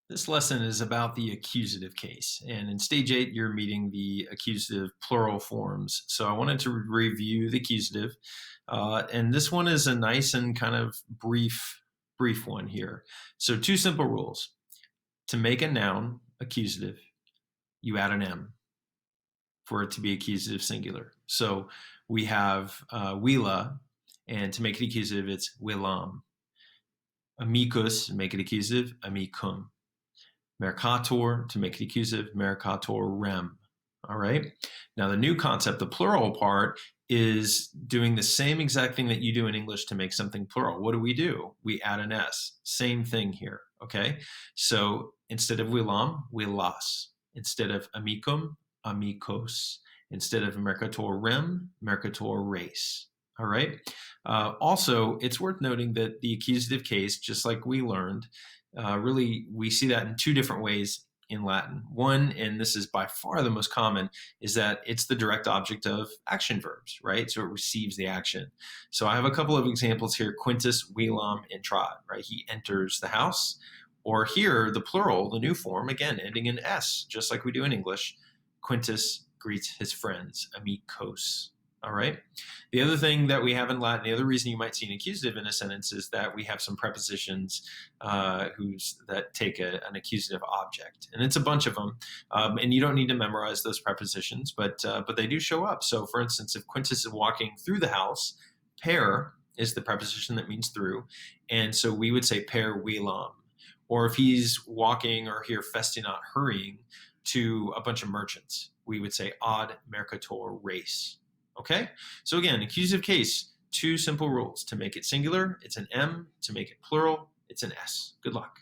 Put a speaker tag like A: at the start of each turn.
A: This lesson is about the accusative case. And in stage 8, you're meeting the accusative plural forms. So I wanted to review the accusative. And this one is a nice and kind of brief one here. So two simple rules. To make a noun accusative, you add an M for it to be accusative singular. So we have wila, and to make it accusative, it's wilam. Amicus, make it accusative, amicum. Mercator, to make it accusative, mercator rem. All right. Now the new concept, the plural part, is doing the same exact thing that you do in English to make something plural. What do? We add an S. Same thing here. Okay. So instead of wilam, wilas. Instead of amicum, amicos. Instead of mercator rem, mercator res. All right. Also, it's worth noting that the accusative case, just like we learned, really we see that in two different ways in Latin. One, and this is by far the most common, is that it's the direct object of action verbs, right? So it receives the action. So I have a couple of examples here. Quintus velam entrad, right? He enters the house. Or here, the plural, the new form, again, ending in S, just like we do in English. Quintus greets his friends, amicos. All right. The other thing that we have in Latin, the other reason you might see an accusative in a sentence is that we have some prepositions that take an accusative object, and it's a bunch of them. And you don't need to memorize those prepositions, but they do show up. So, for instance, if Quintus is walking through the house, per is the preposition that means through, and so we would say per velam. Or if he's walking or here festinat, hurrying to a bunch of merchants, we would say ad mercator res. Okay, so again, accusative case, two simple rules. To make it singular, it's an M. To make it plural, it's an S. Good luck.